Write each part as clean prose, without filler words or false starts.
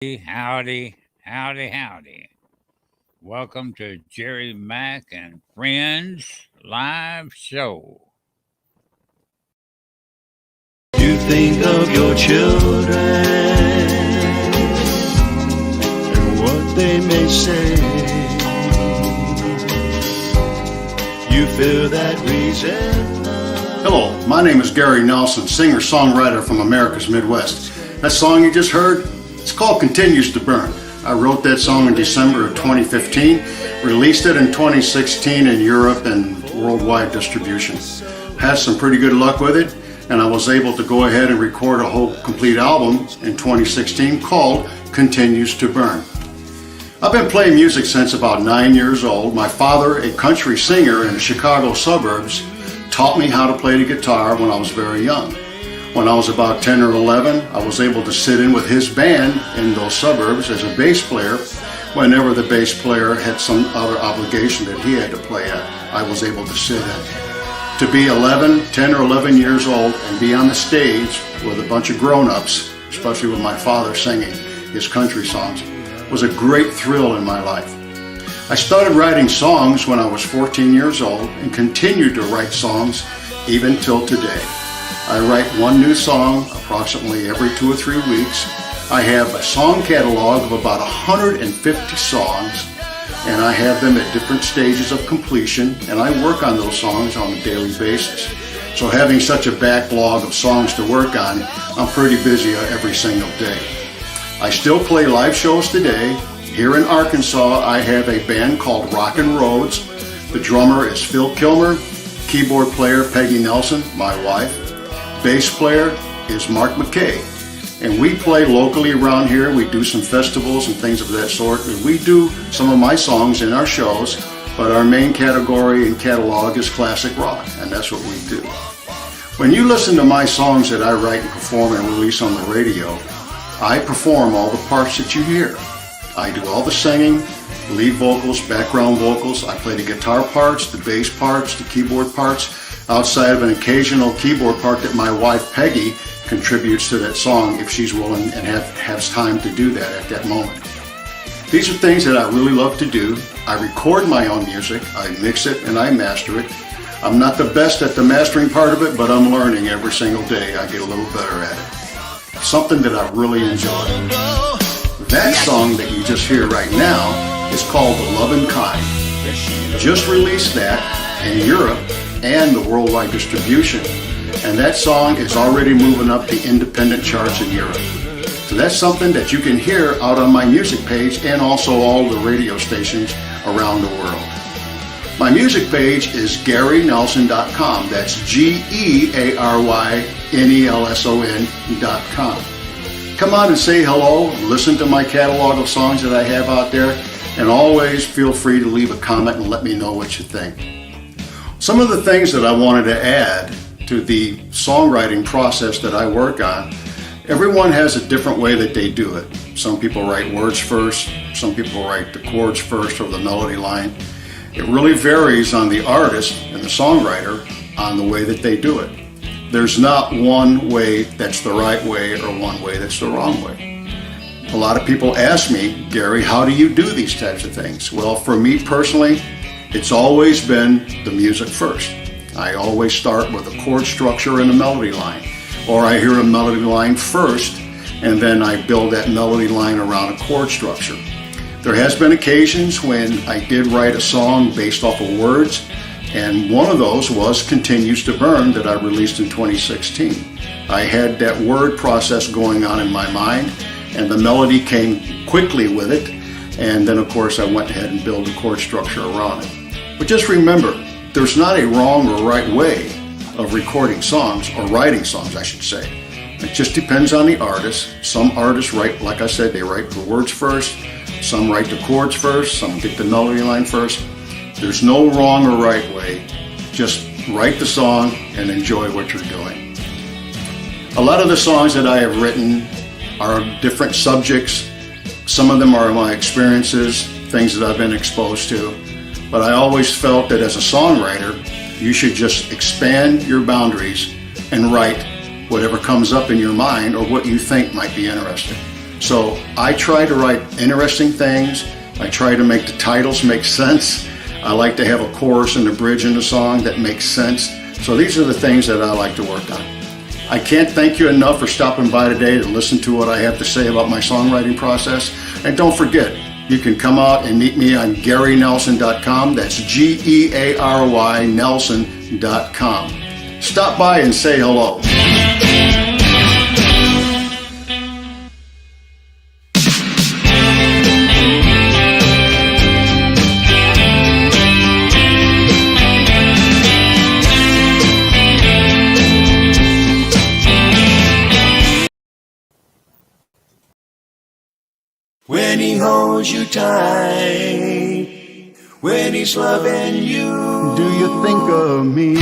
Howdy, howdy, howdy. Welcome to Jerry Mack and Friends live show. You think of your children and what they may say. You feel that resentment. Hello, my name is Gary Nelson, singer-songwriter from America's Midwest. That song you just heard, it's called Continues to Burn. I wrote that song in December of 2015, released it in 2016 in Europe and worldwide distribution. Had some pretty good luck with it, and I was able to go ahead and record a whole complete album in 2016 called Continues to Burn. I've been playing music since about 9 years old. My father, a country singer in the Chicago suburbs, taught me how to play the guitar when I was very young. When I was about 10 or 11, I was able to sit in with his band in those suburbs as a bass player. Whenever the bass player had some other obligation that he had to play at, I was able to sit in. To be 10 or 11 years old and be on the stage with a bunch of grown-ups, especially with my father singing his country songs, was a great thrill in my life. I started writing songs when I was 14 years old and continued to write songs even till today. I write one new song approximately every 2 or 3 weeks. I have a song catalog of about 150 songs, and I have them at different stages of completion, and I work on those songs on a daily basis. So having such a backlog of songs to work on, I'm pretty busy every single day. I still play live shows today. Here in Arkansas, I have a band called Rockin' Roads. The drummer is Phil Kilmer, keyboard player Peggy Nelson, my wife. Bass player is Mark McKay, and we play locally around here. We do some festivals and things of that sort, and we do some of my songs in our shows, but our main category and catalog is classic rock, and that's what we do. When you listen to my songs that I write and perform and release on the radio, I perform all the parts that you hear. I do all the singing, lead vocals, background vocals. I play the guitar parts, the bass parts, the keyboard parts, outside of an occasional keyboard part that my wife Peggy contributes to that song if she's willing and has time to do that at that moment. These are things that I really love to do. I record my own music, I mix it, and I master it. I'm not the best at the mastering part of it, but I'm learning every single day. I get a little better at it. Something that I really enjoy. That song that you just hear right now is called The Lovin' Kind. Just released that in Europe and the worldwide distribution, and that song is already moving up the independent charts in Europe. So that's something that you can hear out on my music page and also all the radio stations around the world. My music page is GaryNelson.com. That's GaryNelson.com. Come on and say hello, listen to my catalog of songs that I have out there, and always feel free to leave a comment and let me know what you think. Some of the things that I wanted to add to the songwriting process that I work on, everyone has a different way that they do it. Some people write words first, some people write the chords first or the melody line. It really varies on the artist and the songwriter on the way that they do it. There's not one way that's the right way or one way that's the wrong way. A lot of people ask me, Gary, how do you do these types of things? Well, for me personally, it's always been the music first. I always start with a chord structure and a melody line. Or I hear a melody line first, and then I build that melody line around a chord structure. There has been occasions when I did write a song based off of words, and one of those was Continues to Burn that I released in 2016. I had that word process going on in my mind, and the melody came quickly with it, and then of course I went ahead and built a chord structure around it. But just remember, there's not a wrong or right way of recording songs, or writing songs I should say. It just depends on the artist. Some artists write, like I said, they write the words first, some write the chords first, some get the melody line first. There's no wrong or right way. Just write the song and enjoy what you're doing. A lot of the songs that I have written are different subjects. Some of them are my experiences, things that I've been exposed to. But I always felt that as a songwriter, you should just expand your boundaries and write whatever comes up in your mind or what you think might be interesting. So I try to write interesting things. I try to make the titles make sense. I like to have a chorus and a bridge in the song that makes sense. So these are the things that I like to work on. I can't thank you enough for stopping by today to listen to what I have to say about my songwriting process. And don't forget, you can come out and meet me on GaryNelson.com. That's GEARY Nelson.com. Stop by and say hello. When he holds you tight, when he's loving you, Do you think of me?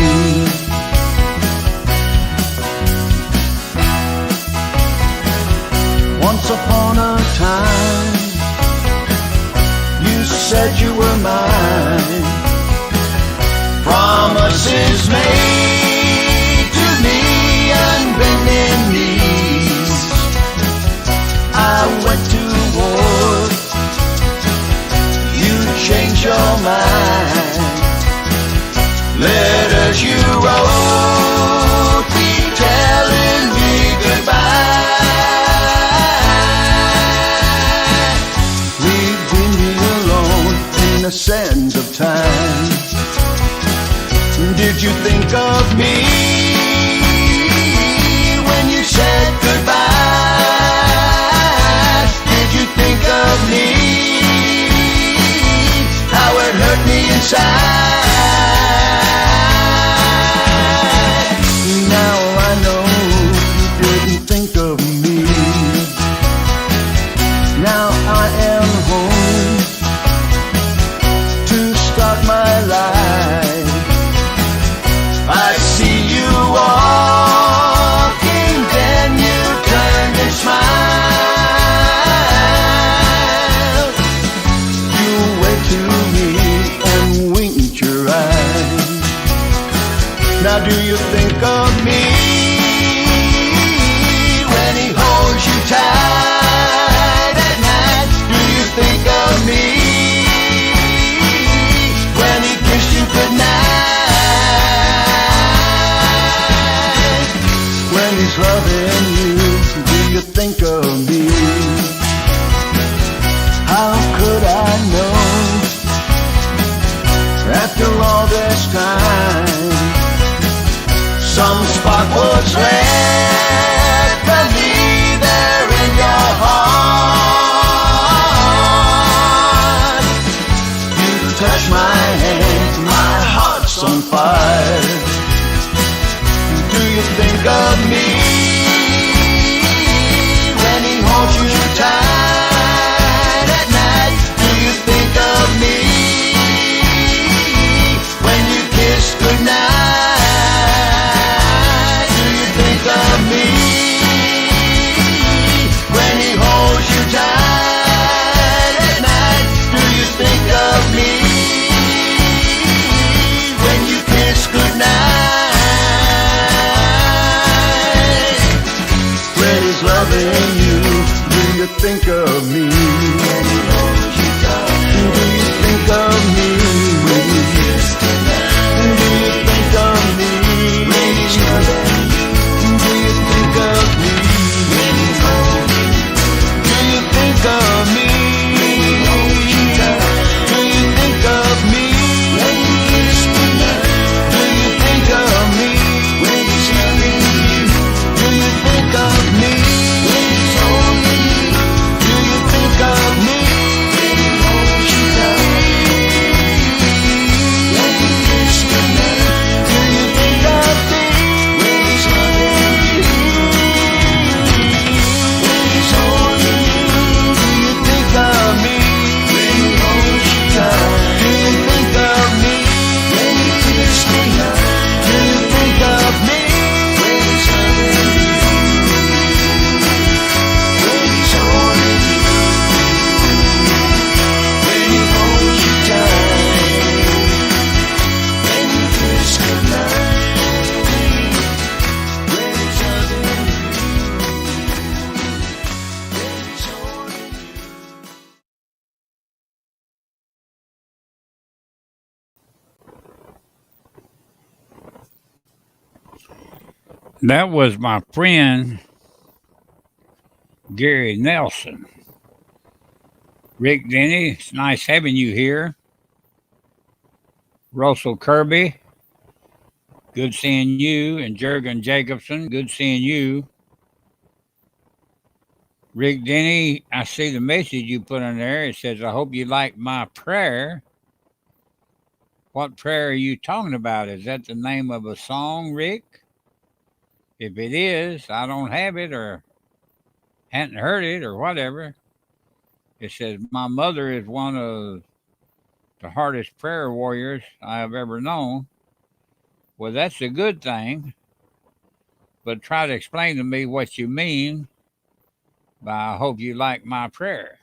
once upon a time, you said you were mine. Promises made to me on bending knees. I went to war, you changed your mind. Letters you wrote, be telling me goodbye. We've been here alone in the sands of time. Did you think of me when you said goodbye? Did you think of me, how it hurt me inside? Now I know you didn't think of me. Now I am home to start my life. I see you walking, then you turned and smiled. You waved to me and winked your eyes. Now do you think of me when he holds you tight at night? Do you think of me when he kissed you goodnight? When he's loving you, do you think of me? How could I know after all this time? Some spark was left for me there in your heart. You touch my hand, my heart's on fire. Do you think of me when he holds you tight at night? Do you think of me when you kiss goodnight? Do you think of me when he holds you tight at night? Do you think of me when you kiss goodnight? When he's loving you, do you think of me? When he holds you tight, do you think of me? When you kiss goodnight, do you think of me? When he's loving you, do you think of me? When he's holding you, do you think of me? When he holds you tight, do you think of me? When you kiss goodnight, do you think of me? When he's loving you, do you think of me? When he's holding you, do you think of me? That was my friend Gary Nelson. Rick Denny, it's nice having you here. Russell Kirby, good seeing you. And Jurgen Jacobson, good seeing you. Rick Denny, I see the message you put in there. It says, I hope you like my prayer. What prayer are you talking about? Is that the name of a song, Rick? If it is, I don't have it or hadn't heard it or whatever. It says, my mother is one of the hardest prayer warriors I have ever known. Well, that's a good thing, but try to explain to me what you mean by I hope you like my prayer.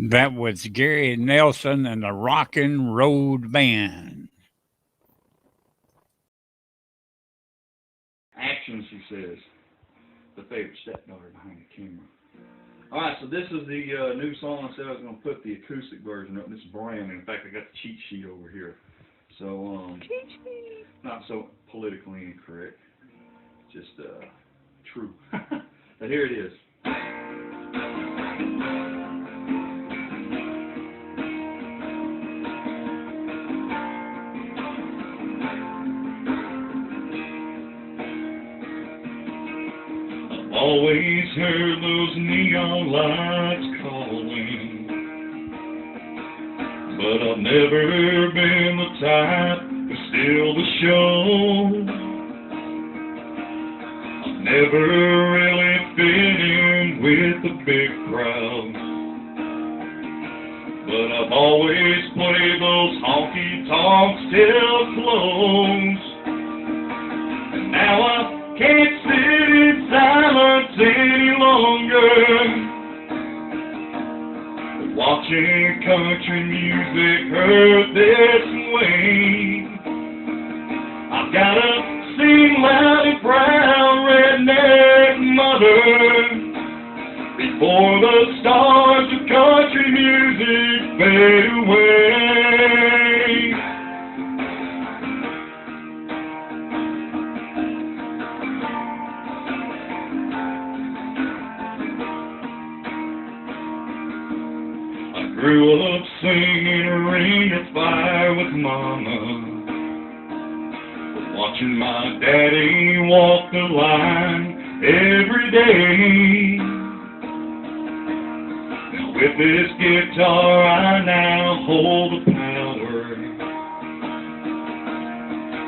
That was Gary Nelson and the Rockin' Road Band. Action, she says. The favorite stepdaughter behind the camera. All right, so this is the new song. I said I was going to put the acoustic version up. This is brand new. In fact, I got the cheat sheet over here. So, not so politically incorrect. Just true. But here it is. Always heard those neon lights calling, but I've never been the type to steal the show. I've never really fit in with the big crowd, but I've always played those honky-tonks till close. And now I can't sit in silence any longer, watching country music hurt this way. I've gotta sing loud and proud, redneck mother, before the stars of country music fade away. Grew up singing Ring of Fire with Mama, watching my daddy walk the line every day. Now with this guitar I now hold the power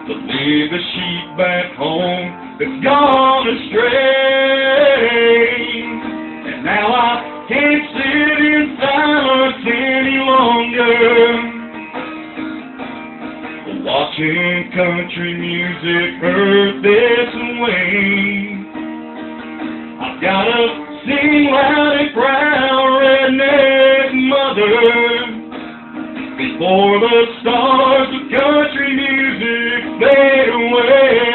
to lead the sheep back home that's gone astray. And now I can't sit in silence any longer, watching country music hurt this way. I've gotta sing loud and proud, redneck mother, before the stars of country music fade away.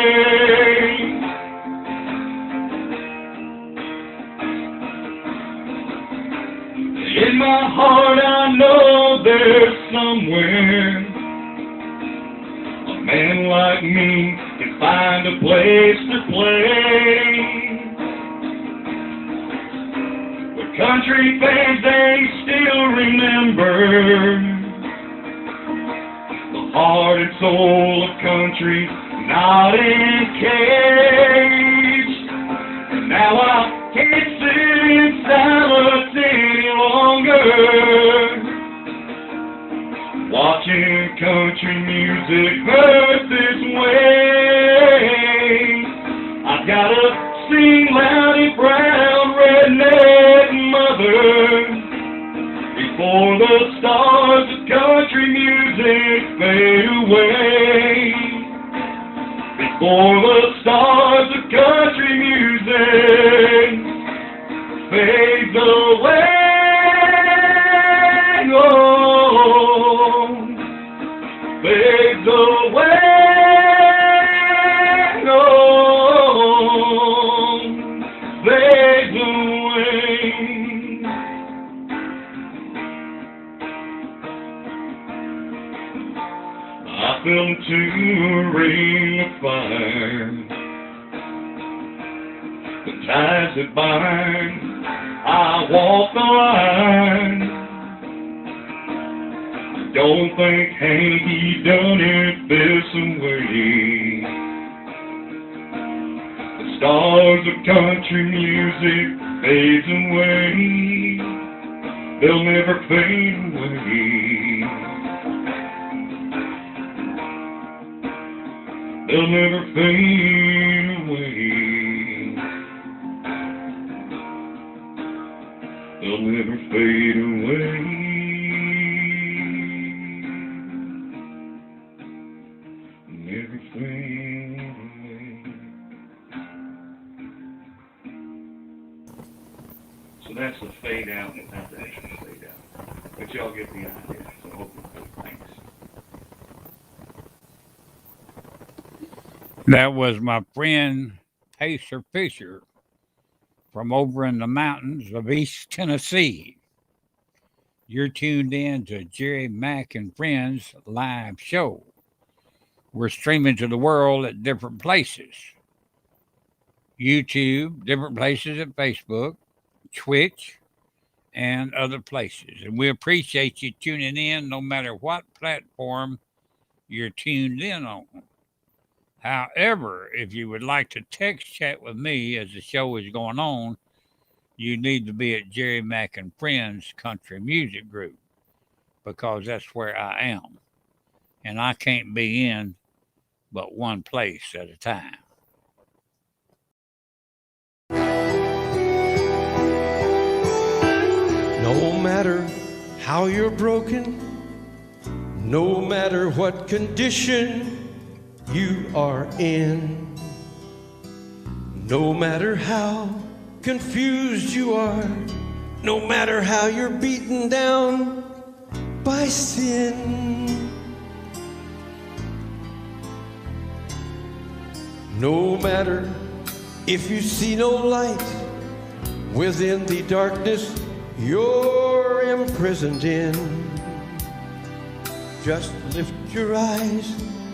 In my heart I know there's somewhere a man like me can find a place to play, where country fans they still remember the heart and soul of country, not in cage. And now I can't sit in silence any longer, watching country music hurt this way. I've gotta sing loud and proud, redneck mother, before the stars of country music fade away. Before the stars of country music fades away. Oh, fades away. Oh, fades away. I fell into a ring of fire, the ties that bind, I walk the line. I don't think Hank he done it this way. The stars of country music fades away, they'll never fade away. They'll never fade away. They'll never fade away. Never fade away. So that's a fade out, and it's not the extra fade out. But y'all get the idea. So hopefully, thanks. That was my friend Pacer Fisher from over in the mountains of East Tennessee. You're tuned in to Jerry Mack and Friends live show. We're streaming to the world at different places. YouTube, different places at Facebook, Twitch, and other places. And we appreciate you tuning in no matter what platform you're tuned in on. However, if you would like to text chat with me as the show is going on, you need to be at Jerry Mack and Friends Country Music Group because that's where I am. And I can't be in but one place at a time. No matter how you're broken, no matter what condition you are in, no matter how confused you are, no matter how you're beaten down by sin, no matter if you see no light within the darkness you're imprisoned in, just lift your eyes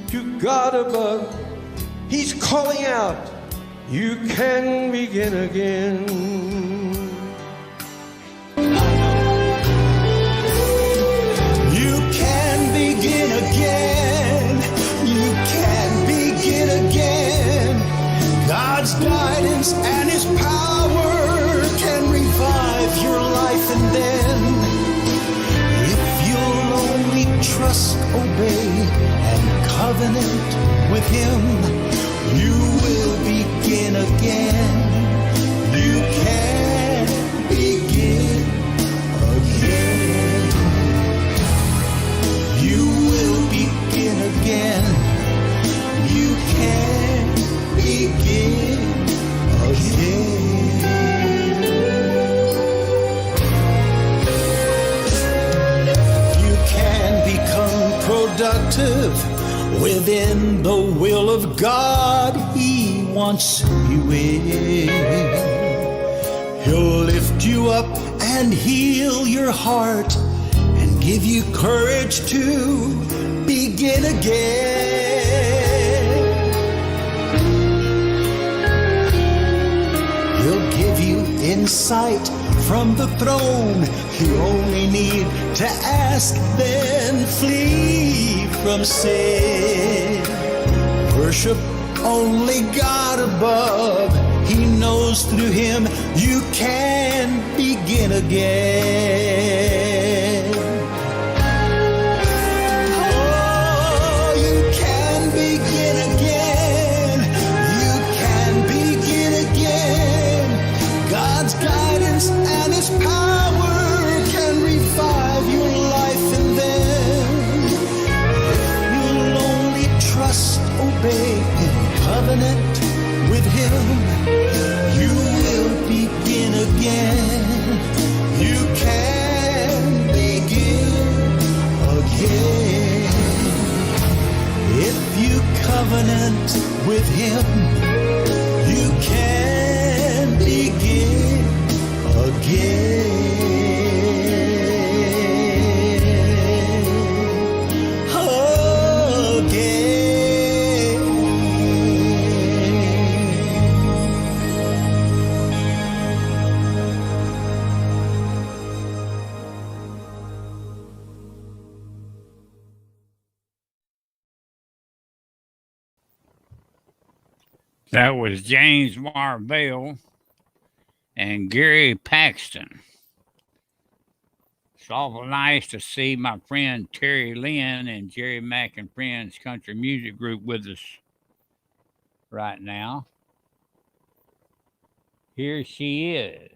to God above. He's calling out, you can begin again. You can begin again. You can begin again. God's guidance and His power can revive your life, and then if you'll only trust, obey, and covenant with Him, you will begin again. You can begin again. You will begin again. You can begin again. You can become productive within the will of God He wants you in. He'll lift you up and heal your heart and give you courage to begin again. He'll give you insight from the throne. You only need to ask, then flee from sin. Worship only God above. He knows through Him you can begin again. Oh, you can begin again. You can begin again. God's guidance and His power can revive your life, and then you'll only trust, obey, in covenant with Him, you will begin again. You can begin again. If you covenant with Him, you can begin again. That was James Marvell and Gary Paxton. It's awful nice to see my friend Terry Lynn and Jerry Mack and Friends Country Music Group with us right now. Here she is.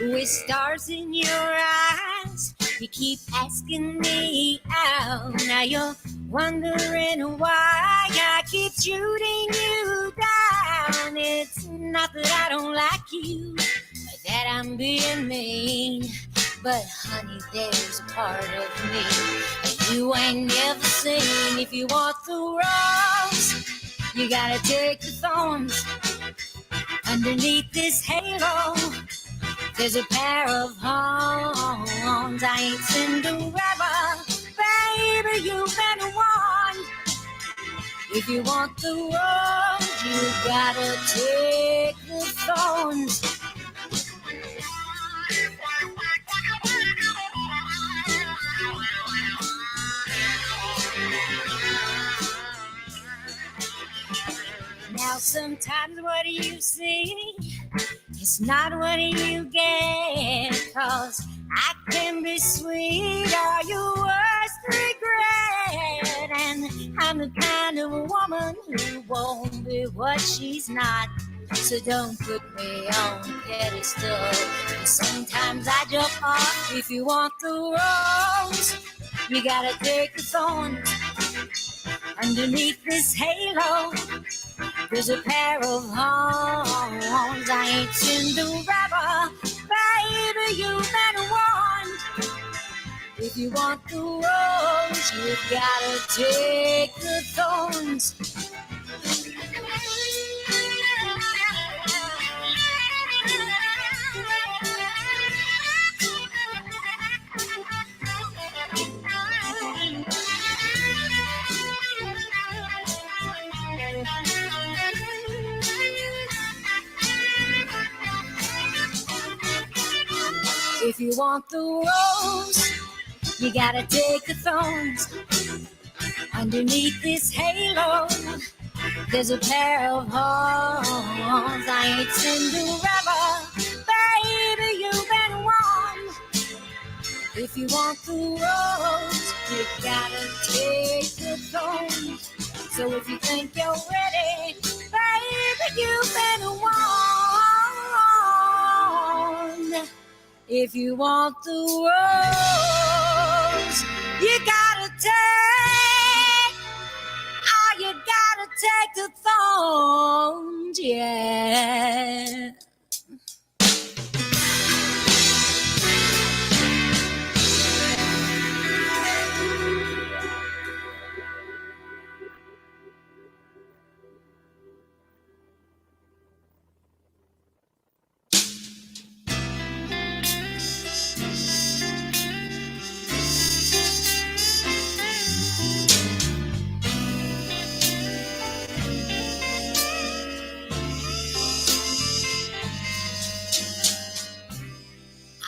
With stars in your eyes you keep asking me out, now you're wondering why I keep shooting you down. It's not that I don't like you, or that I'm being mean, but honey, there's a part of me that you ain't never seen. If you want the rose, you gotta take the thorns. Underneath this halo, there's a pair of horns. I ain't Cinderella, baby, you've been warned. If you want the rose, you gotta take the thorns. Now sometimes what you see, it's not what you get, 'cause I can be sweet or your worst regret. And I'm the kind of woman who won't be what she's not. So don't put me on a pedestal. Sometimes I jump off. If you want the rose, you gotta take the thorns. Underneath this halo, there's a pair of horns. I ain't Cinderella, baby, you've been warned. If you want the rose, you gotta take the thorns. If you want the rose, you gotta take the thorns. Underneath this halo, there's a pair of horns. I ain't Cinderella, baby, you've been warned. If you want the rose, you gotta take the thorns. So if you think you're ready, baby, you've been warned. If you want the rose, you gotta take, oh, you gotta take the thorns, yeah.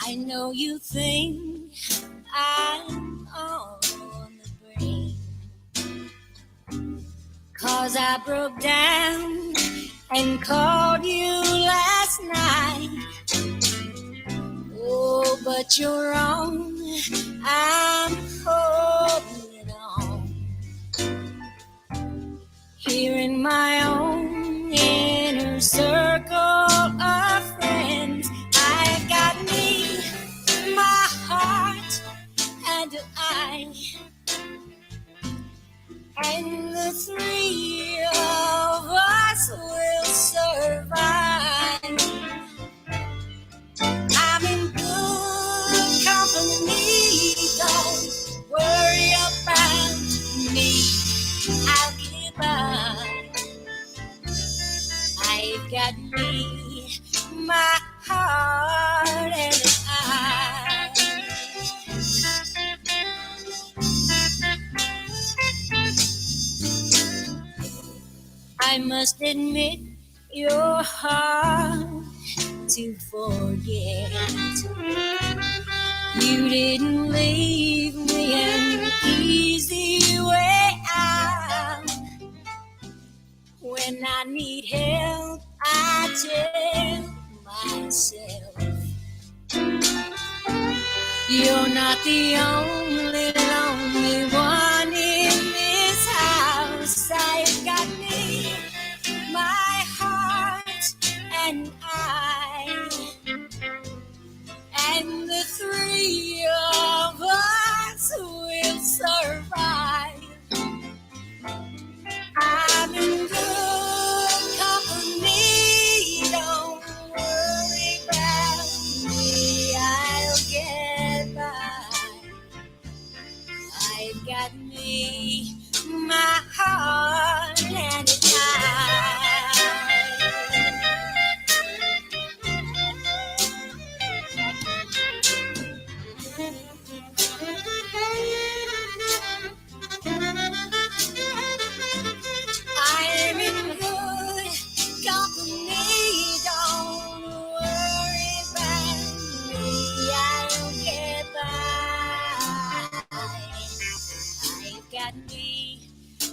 I know you think I'm on the brink, 'cause I broke down and called you last night. Oh, but you're wrong, I'm holding on. Here in my own inner circle of friends, I've got me, my heart, and I, and the three of us will survive. I'm in good company, don't worry about me, I'll get by. I've got me, my heart, and I. I must admit you're hard to forget. You didn't leave me an easy way out. When I need help, I tell myself, you're not the only lonely one in this house. I've got me, my heart, and I, and the three of us got me, my heart and its I'm in good company. Don't worry about me. I'll get by. I've got me,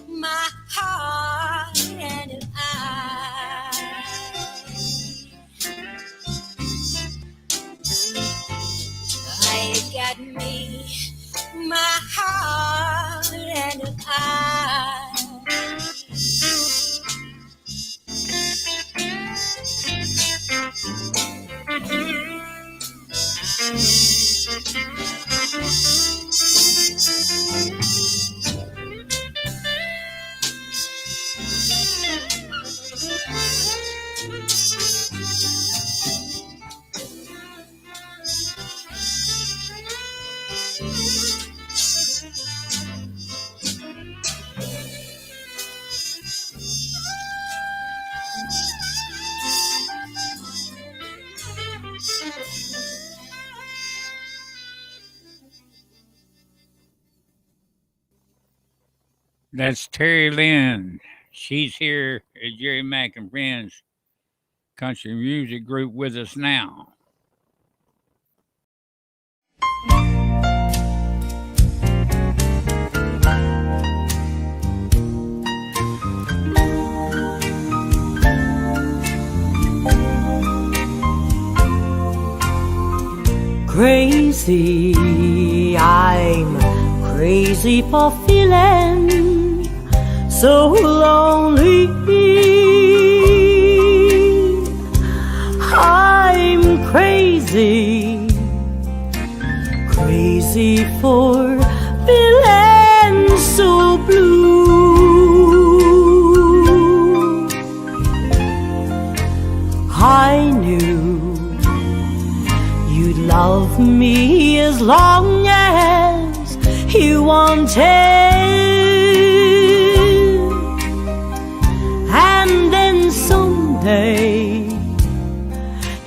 my heart, and an eye. I've got me, my heart, and an eye. That's Terry Lynn. She's here at Jerry Mack and Friends Country Music Group with us now. Crazy, I'm crazy for feeling so lonely. I'm crazy, crazy for feeling so blue. I knew you'd love me as long as you wanted, and then someday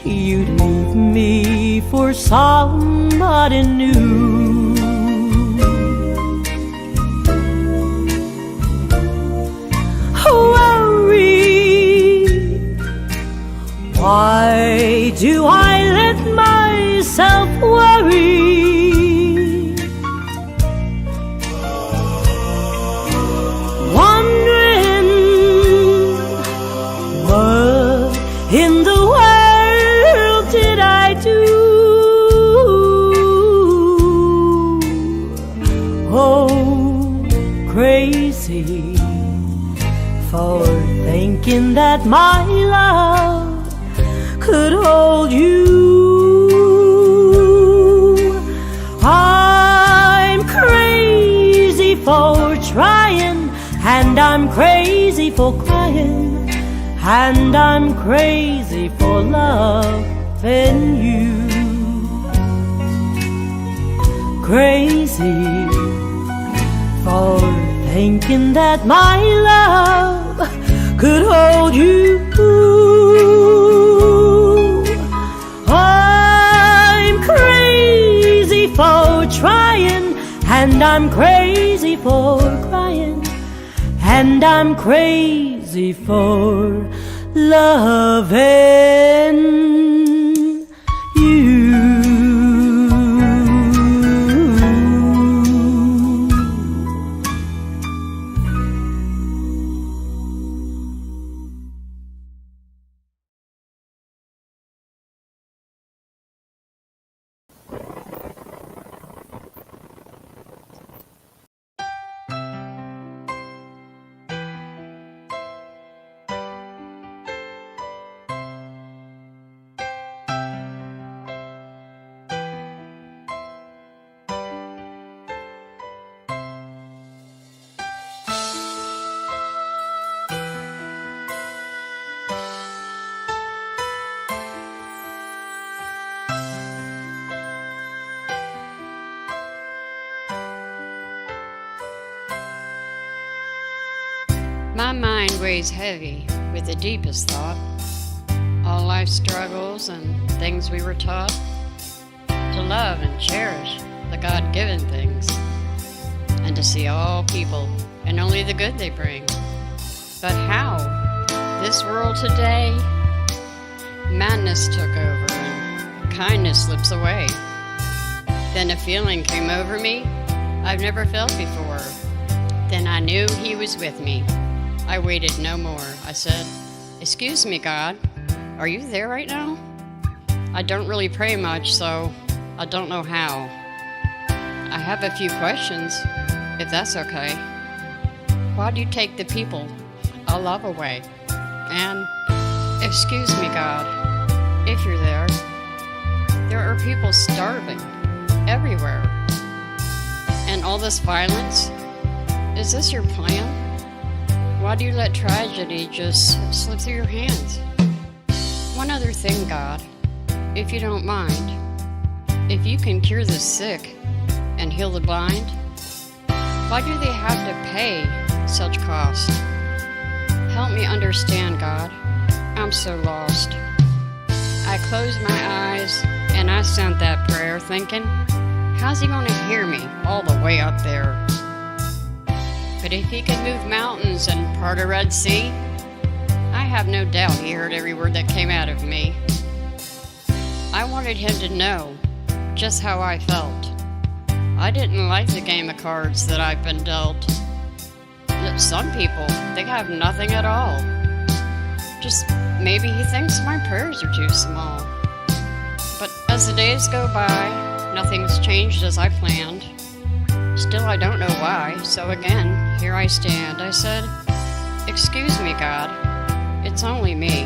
you'd leave me for somebody new. Worry, why do I let myself worry? Wondering what in the world did I do? Oh, crazy for thinking that my love could hold you. I'm crazy for trying, and I'm crazy for crying, and I'm crazy for loving you. Crazy for thinking that my love could hold you. I'm crazy for trying, and I'm crazy for crying, and I'm crazy for loving you. My mind weighs heavy with the deepest thought, all life's struggles and things we were taught to love and cherish the God-given things, and to see all people and only the good they bring. But how? This world today, madness took over and kindness slips away. Then a feeling came over me I've never felt before. Then I knew he was with me. I waited no more. I said, "Excuse me, God, are you there right now? I don't really pray much, so I don't know how. I have a few questions, if that's okay. Why do you take the people I love away? And excuse me, God, if you're there, there are people starving everywhere. And all this violence, is this your plan? Why do you let tragedy just slip through your hands? One other thing, God, if you don't mind, if you can cure the sick and heal the blind, why do they have to pay such cost? Help me understand, God. I'm so lost." I closed my eyes and I sent that prayer thinking, how's he going to hear me all the way up there? But if he could move mountains and part a Red Sea, I have no doubt he heard every word that came out of me. I wanted him to know just how I felt. I didn't like the game of cards that I've been dealt. Some people, they have nothing at all. Just maybe he thinks my prayers are too small. But as the days go by, nothing's changed as I planned. Still, I don't know why, so again, here I stand. I said, "Excuse me, God, it's only me.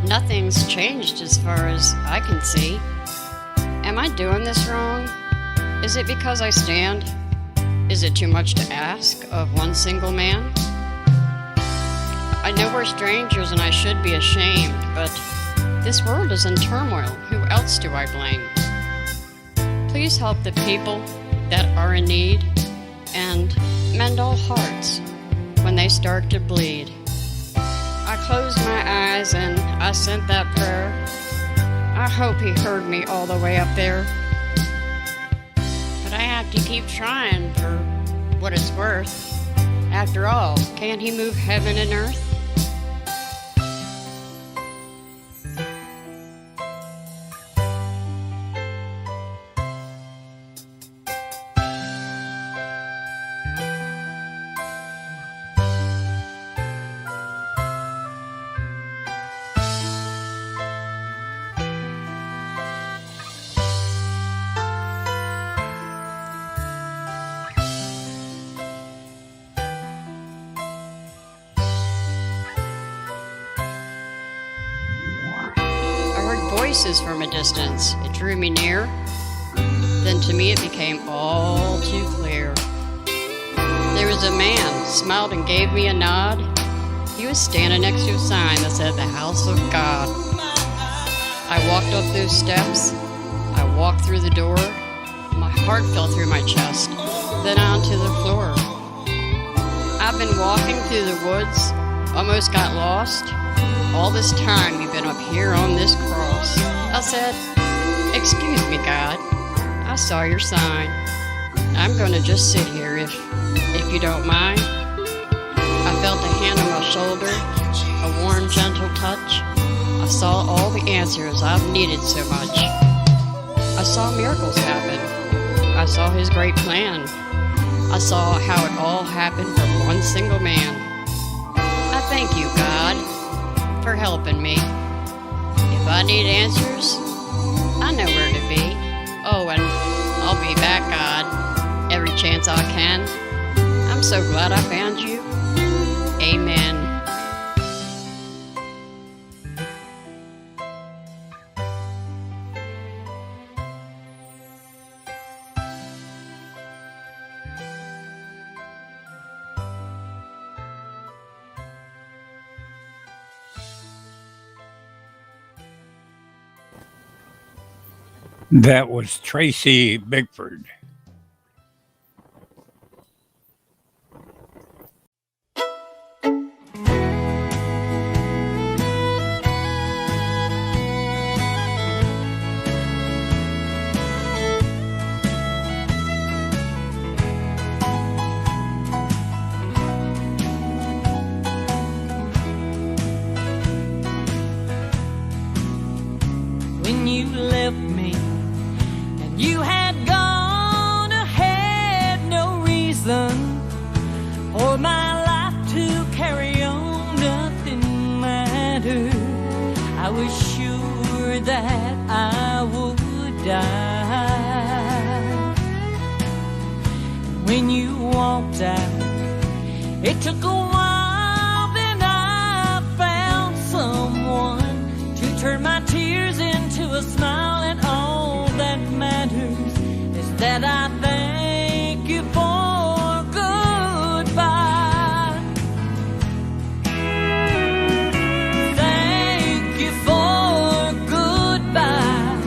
Nothing's changed as far as I can see. Am I doing this wrong? Is it because I stand? Is it too much to ask of one single man? I know we're strangers and I should be ashamed, but this world is in turmoil. Who else do I blame? Please help the people that are in need and mend all hearts when they start to bleed." I closed my eyes and I sent that prayer. I hope he heard me all the way up there. But I have to keep trying for what it's worth. After all, can't he move heaven and earth? Voices from a distance. It drew me near. Then to me it became all too clear. There was a man, smiled and gave me a nod. He was standing next to a sign that said the House of God. I walked up those steps. I walked through the door. My heart fell through my chest, then onto the floor. I've been walking through the woods, almost got lost. All this time you've been up here on this cross. I said, "Excuse me, God, I saw your sign. I'm gonna just sit here if you don't mind." I felt a hand on my shoulder, a warm, gentle touch. I saw all the answers I've needed so much. I saw miracles happen. I saw his great plan. I saw how it all happened from one single man. I thank you, God, for helping me. If I need answers, I know where to be. Oh, and I'll be back, God, every chance I can. I'm so glad I found you. Amen. That was Tracy Bickford. that I would die. When you walked out, it took a while, then I found someone to turn my tears into a smile, and all that matters is that I thank you for goodbye. Thank you for goodbye.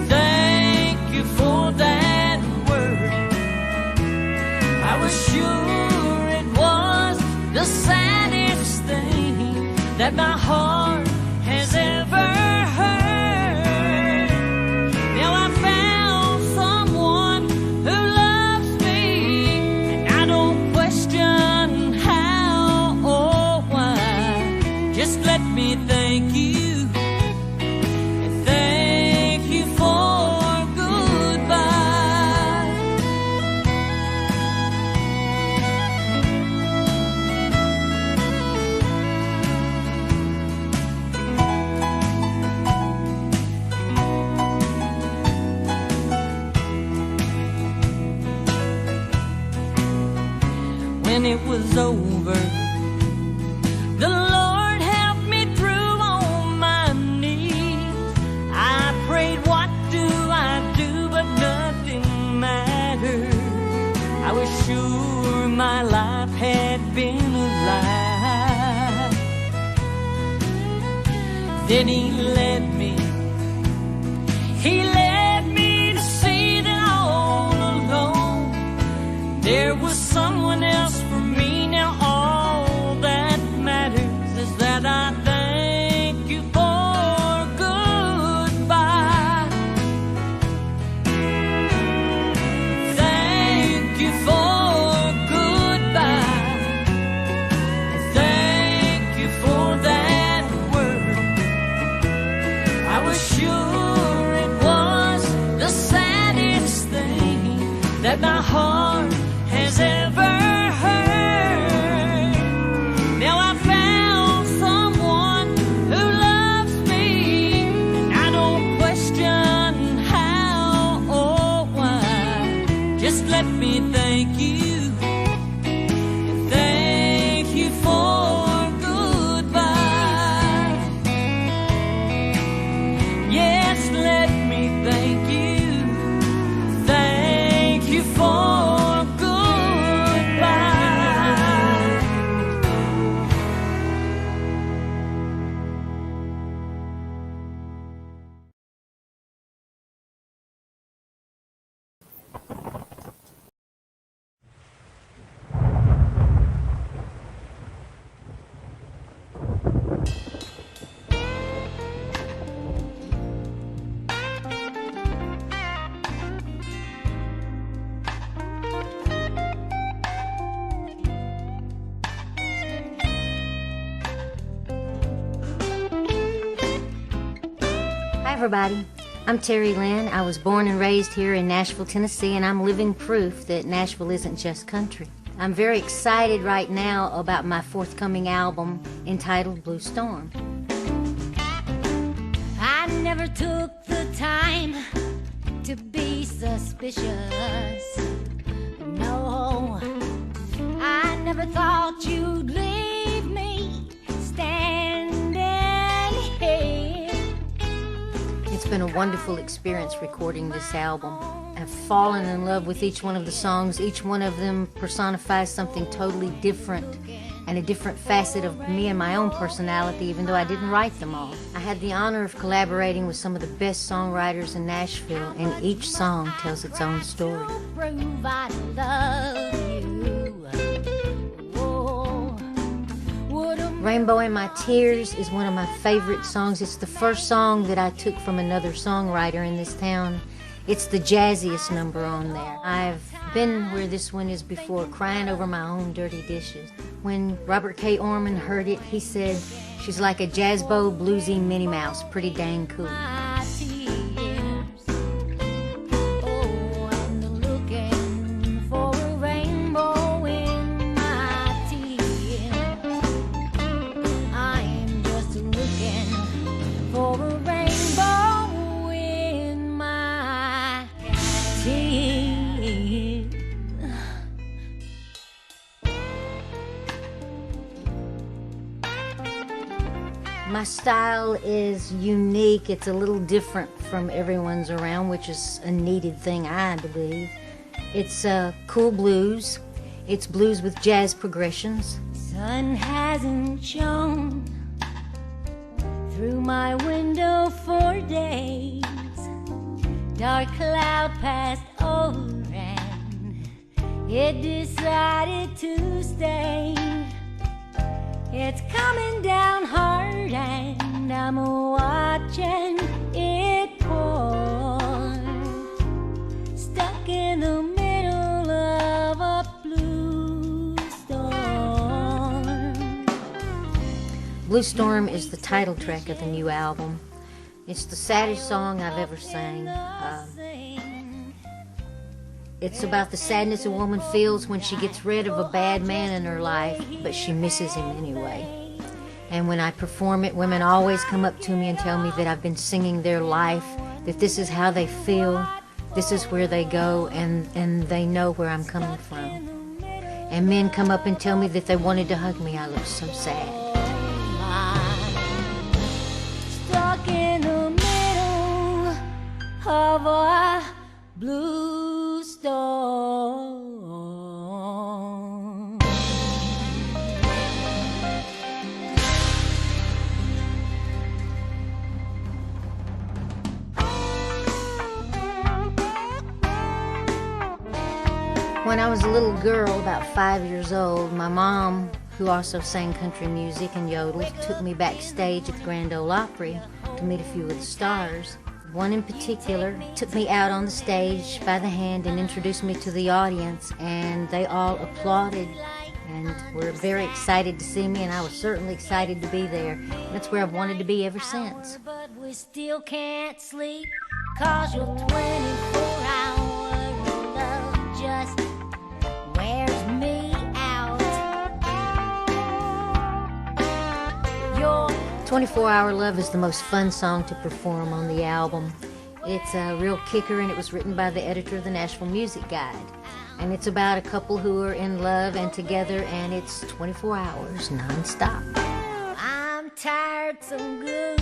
Thank you for that word. I was sure it was the saddest thing that my heart has ever heard. Now I found someone who loves me, and I don't question how or why. Just let me thank you, and thank you for goodbye. When it was over, the Lord helped me through on my knees. I prayed, what do I do? But nothing mattered. I was sure my life had been a lie. Then He led me to see that all alone there was someone else for me. Now all that matters is that I thank you for goodbye. Thank you for goodbye. Thank you for that word. I was sure it was the saddest thing that my heart has ever heard. Now I found someone who loves me, and I don't question how or why. Just let me thank you, and thank you for goodbye. Yes, let me thank you, thank you for Hi everybody, I'm Terry Lynn. I was born and raised here in Nashville, Tennessee, and I'm living proof that Nashville isn't just country. I'm very excited right now about my forthcoming album entitled Blue Storm. I never took the time to be suspicious. No, I never thought you'd leave me standing here. It's been a wonderful experience recording this album. I've fallen in love with each one of the songs. Each one of them personifies something totally different and a different facet of me and my own personality, even though I didn't write them all. I had the honor of collaborating with some of the best songwriters in Nashville, and each song tells its own story. Prove I love you. Oh, Rainbow in My Tears is one of my favorite songs. It's the first song that I took from another songwriter in this town. It's the jazziest number on there. I've been where this one is before, crying over my own dirty dishes. When Robert K. Orman heard it, he said, she's like a jazzbo bluesy Minnie Mouse, pretty dang cool. my tears. Oh, and looking for a rainbow in my tears. I am just looking for a rainbow. My style is unique. It's a little different from everyone's around, which is a needed thing, I believe. It's cool blues. It's blues with jazz progressions. Sun hasn't shone through my window for days. Dark cloud passed over and it decided to stay. It's coming down hard and I'm watching it pour. Stuck in the middle of a blue storm. Blue Storm is the title track of the new album. It's the saddest song I've ever sang. It's about the sadness a woman feels when she gets rid of a bad man in her life, but she misses him anyway. And when I perform it, women always come up to me and tell me that I've been singing their life, that this is how they feel, this is where they go, and they know where I'm coming from. And men come up and tell me that they wanted to hug me. I look so sad. Stuck in the middle of a blue storm. When I was a little girl, about 5 years old, my mom, who also sang country music and yodeled, took me backstage at the Grand Ole Opry to meet a few of the stars. One in particular took me out on the stage by the hand and introduced me to the audience, and they all applauded and were very excited to see me, and I was certainly excited to be there. That's where I've wanted to be ever since. But we still can't sleep 'cause your 24-hour love just wears me out. Your 24-Hour Love is the most fun song to perform on the album. It's a real kicker, and it was written by the editor of the Nashville Music Guide. And it's about a couple who are in love and together, and it's 24 hours non-stop. I'm tired so good.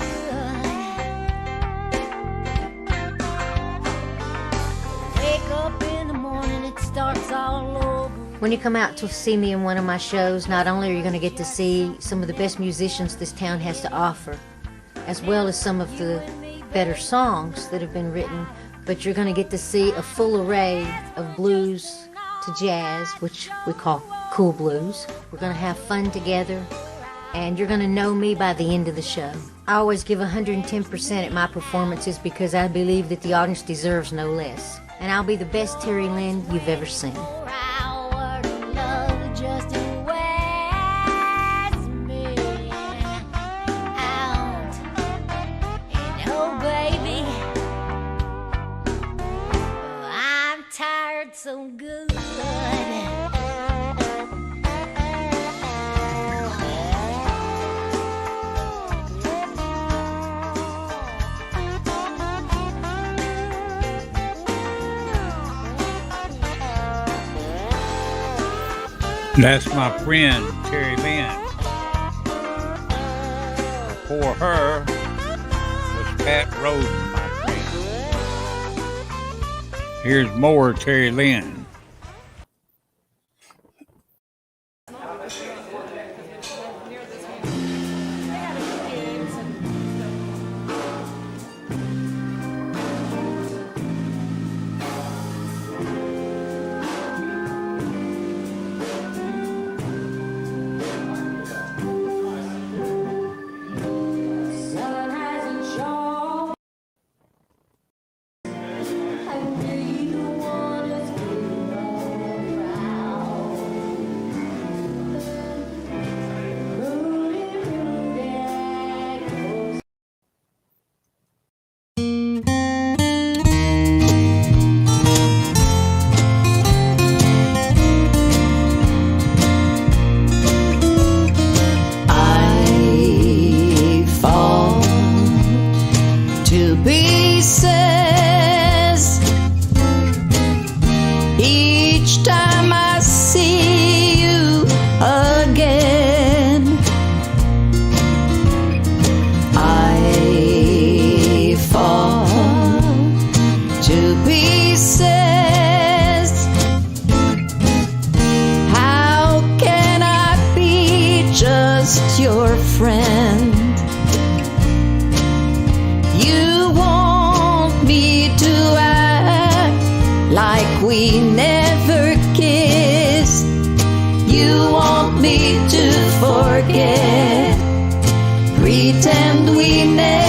Wake up in the morning, it starts all over. When you come out to see me in one of my shows, not only are you going to get to see some of the best musicians this town has to offer, as well as some of the better songs that have been written, but you're going to get to see a full array of blues to jazz, which we call cool blues. We're going to have fun together, and you're going to know me by the end of the show. I always give 110% at my performances because I believe that the audience deserves no less. And I'll be the best Terry Lynn you've ever seen. Our love just wears me out. And oh baby, I'm tired so good. That's my friend, Terry Lynn. Before her was Pat Rosen, my friend. Here's more Terry Lynn. Sun hasn't shone. And do you want us to I fall to pieces each time I see you again. never kissed. You want me to forget, pretend we never